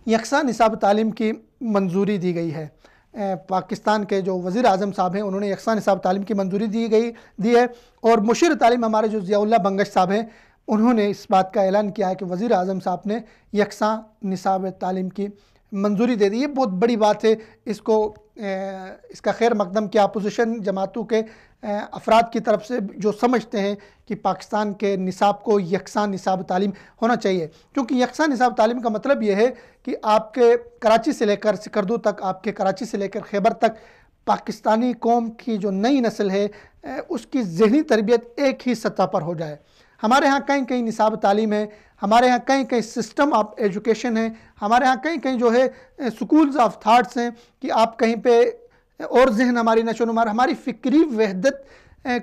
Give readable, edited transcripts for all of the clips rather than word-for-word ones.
यकसा निसाब तालीम की मंजूरी दी गई है। पाकिस्तान के जो वज़ीर आज़म साहब हैं उन्होंने यकसा निसाब तालीम की मंजूरी दी है और मुशीर तालीम हमारे जो ज़ियाउल्लाह बंगश साहब हैं उन्होंने इस बात का ऐलान किया है कि वज़ीर आज़म साहब ने यकसा निसाब तालीम की मंजूरी दे दी। ये बहुत बड़ी बात है। इसका खैर मकदम किया अपोजिशन जमातों के अफराद की तरफ से जो समझते हैं कि पाकिस्तान के निसाब को यकसा निसाब तालीम होना चाहिए, क्योंकि यकसा निसाब तालीम का मतलब ये है कि आपके कराची से लेकर सिकरदू तक, आपके कराची से लेकर खैबर तक पाकिस्तानी कौम की जो नई नस्ल है उसकी ज़हनी तरबियत एक ही सतह पर हो जाए। हमारे यहाँ कहीं कहीं निसाब तालीम है, हमारे यहाँ कहीं कहीं सिस्टम ऑफ एजुकेशन है, हमारे यहाँ कहीं कहीं जो है स्कूल्स ऑफ थाट्स हैं कि आप कहीं पे और जहन हमारी नशोनुमार हमारी फ़िक्री वहदत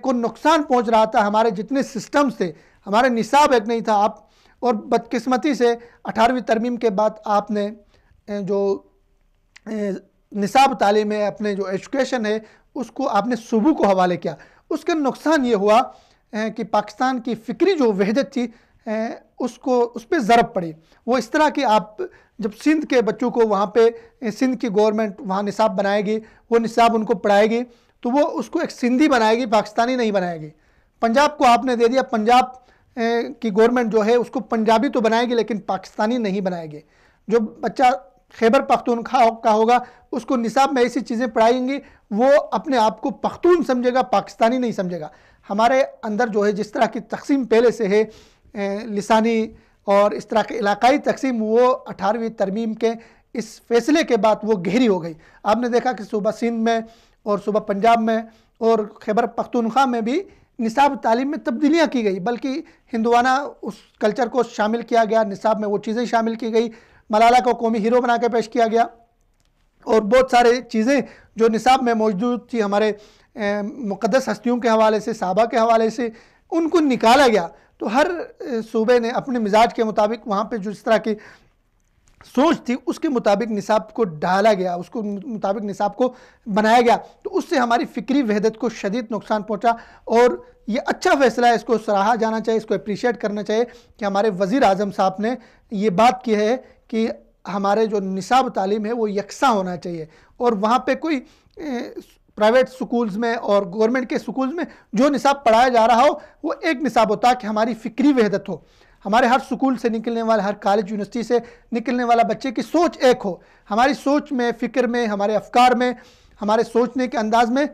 को नुकसान पहुँच रहा था। हमारे जितने सिस्टम्स थे, हमारे निसाब एक नहीं था। आप और बदकिस्मती से 18वीं तरमीम के बाद आपने जो निसाब तालीम है, अपने जो एजुकेशन है उसको आपने सूबों को हवाले किया। उसका नुकसान ये हुआ कि पाकिस्तान की फ़िक्री जो वहदत थी उस पर ज़रब पड़ी। वो इस तरह कि आप जब सिंध के बच्चों को वहाँ पे सिंध की गवर्नमेंट वहाँ निसाब बनाएगी, वो निसाब उनको पढ़ाएगी तो वो उसको एक सिंधी बनाएगी, पाकिस्तानी नहीं बनाएगी। पंजाब को आपने दे दिया, पंजाब की गवर्नमेंट जो है उसको पंजाबी तो बनाएगी लेकिन पाकिस्तानी नहीं बनाएगी। जो बच्चा खैबर पख्तूनख्वा का होगा उसको निसाब में ऐसी चीज़ें पढ़ाएंगी वो अपने आप को पख्तून समझेगा, पाकिस्तानी नहीं समझेगा। हमारे अंदर जो है जिस तरह की तकसीम पहले से है लिसानी और इस तरह के इलाकाई तकसीम, वो 18वीं तरमीम के इस फैसले के बाद वो गहरी हो गई। आपने देखा कि सूबा सिंध में और सूबा पंजाब में और खैबर पख्तूनख्वा में भी निसाब तालीम में तब्दीलियाँ की गई, बल्कि हिंदुआना उस कल्चर को शामिल किया गया, निसाब में वो चीज़ें शामिल की गई। मलाला को कौमी हीरो बना के पेश किया गया और बहुत सारे चीज़ें जो निसाब में मौजूद थी हमारे मुक़द्दस हस्तियों के हवाले से, सहाबा के हवाले से, उनको निकाला गया। तो हर सूबे ने अपने मिजाज के मुताबिक वहाँ पे जो इस तरह की सोच थी उसके मुताबिक निसाब को डाला गया, उसको मुताबिक निसाब को बनाया गया। तो उससे हमारी फ़िक्री वहदत को शदीद नुकसान पहुँचा और ये अच्छा फ़ैसला है, इसको सराहा जाना चाहिए, इसको अप्रिशिएट करना चाहिए कि हमारे वज़ीर आज़म साहब ने ये बात की है कि हमारे जो निसाब तालीम है वो यकसा होना चाहिए और वहाँ पे कोई प्राइवेट स्कूल्स में और गवर्नमेंट के स्कूल्स में जो निसाब पढ़ाया जा रहा हो वो एक निसाब होता है कि हमारी फ़िक्री वहदत हो। हमारे हर स्कूल से निकलने वाला, हर कॉलेज यूनिवर्सिटी से निकलने वाला बच्चे की सोच एक हो। हमारी सोच में, फ़िक्र में, हमारे अफकार में, हमारे सोचने के अंदाज में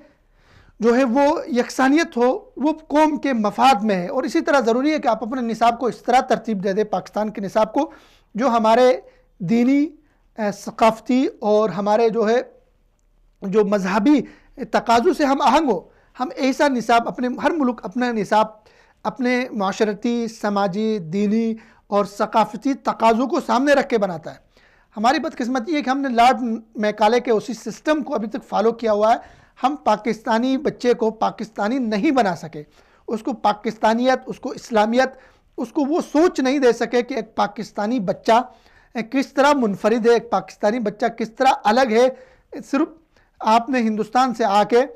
जो है वो यकसानियत हो, वो कौम के मफाद में है। और इसी तरह ज़रूरी है कि आप अपने निसाब को इस तरह तरतीब दे दें, पाकिस्तान के निसाब को, जो हमारे दीनी, सकाफ़ती और हमारे जो है जो मजहबी तकाज़ों से हम आहंग हो। हम ऐसा निसाब अपने हर मुल्क अपना निसाब अपने माशरती, समाजी, दीनी और सकाफ़ती तकाज़ों को सामने रख के बनाता है। हमारी बदकिस्मती है कि हमने लॉर्ड मैकाले के उसी सिस्टम को अभी तक फॉलो किया हुआ है। हम पाकिस्तानी बच्चे को पाकिस्तानी नहीं बना सके, उसको पाकिस्तानियत, उसको इस्लामियत, उसको वो सोच नहीं दे सके कि एक पाकिस्तानी बच्चा किस तरह मुनफरिद है, एक पाकिस्तानी बच्चा किस तरह अलग है। सिर्फ आपने हिंदुस्तान से आके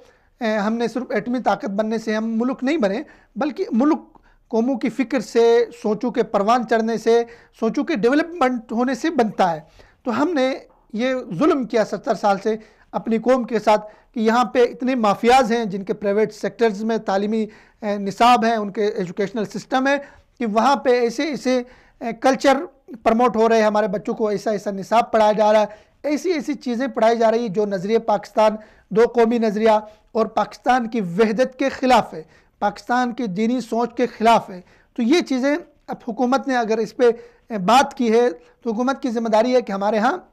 हमने सिर्फ एटमी ताकत बनने से हम मुल्क नहीं बने, बल्कि मुल्क कौमों की फ़िक्र से, सोचों के परवान चढ़ने से, सोचों के डेवलपमेंट होने से बनता है। तो हमने ये जुल्म किया 70 साल से अपनी कौम के साथ कि यहाँ पे इतने माफियाज़ हैं जिनके प्राइवेट सेक्टर्स में तालीमी निसाब हैं, उनके एजुकेशनल सिस्टम है कि वहाँ पे ऐसे ऐसे कल्चर प्रमोट हो रहे हैं, हमारे बच्चों को ऐसा ऐसा निसाब पढ़ाया जा रहा है, ऐसी ऐसी चीज़ें पढ़ाई जा रही जो नज़रिए पाकिस्तान, दो कौमी नज़रिया और पाकिस्तान की वहदत के ख़िलाफ़ है, पाकिस्तान की दीनी सोच के ख़िलाफ़ है। तो ये चीज़ें अब हुकूमत ने अगर इस पर बात की है तो हुकूमत की ज़िम्मेदारी है कि हमारे यहाँ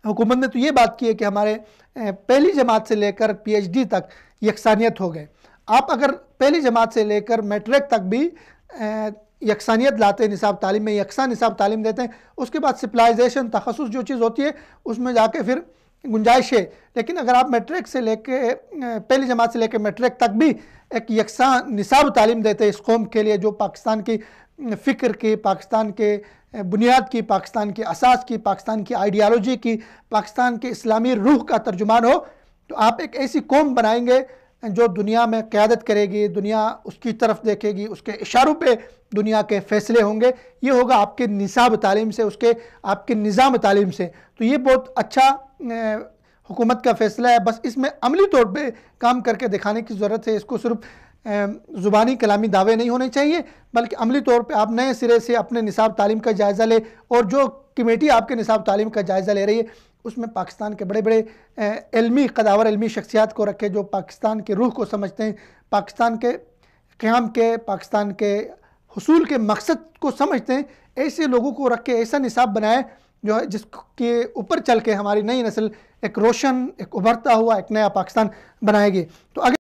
हुकूमत ने तो ये बात की है कि हमारे पहली जमात से लेकर PhD तक यकसानियत हो गए। आप अगर पहली जमात से लेकर मैट्रिक तक भी यकसानियत लाते हैं, निसाब तालीम में यकसा निसाब तालीम देते हैं, उसके बाद सिपलाइजेशन, तखसुस जो चीज़ होती है उसमें जाके फिर गुंजाइश है। लेकिन अगर आप मैट्रिक से लेके पहली जमात से लेकर मैट्रिक तक भी एक यकसा निसाब तालीम देते हैं इस कौम के लिए, जो पाकिस्तान की फ़िक्र की, पाकिस्तान के बुनियाद की, पाकिस्तान की असास की, पाकिस्तान की आइडियालॉजी की, पाकिस्तान के इस्लामी रूह का तर्जुमान हो, तो आप एक ऐसी कौम बनाएंगे जो दुनिया में क़यादत करेगी, दुनिया उसकी तरफ देखेगी, उसके इशारों पे दुनिया के फ़ैसले होंगे, ये होगा आपके निसाब तालीम से, उसके आपके निज़ाम तालीम से। तो ये बहुत अच्छा हुकूमत का फ़ैसला है। बस इसमें अमली तौर पे काम करके दिखाने की ज़रूरत है। इसको सिर्फ ज़ुबानी कलामी दावे नहीं होने चाहिए, बल्कि अमली तौर पे आप नए सिरे से अपने निसाब तालीम का जायज़ा लें, और जो कमेटी आपके निसाब तालीम का जायज़ा ले रही है उसमें पाकिस्तान के बड़े बड़े इल्मी कदावर इल्मी शख्सियात को रखें, जो पाकिस्तान के रूह को समझते हैं, पाकिस्तान के क़याम के, पाकिस्तान के हुसूल के मकसद को समझते हैं। ऐसे लोगों को रख के ऐसा निसाब बनाए जो है जिसके ऊपर चल के हमारी नई नस्ल एक रोशन, एक उभरता हुआ एक नया पाकिस्तान बनाएगी। तो अगर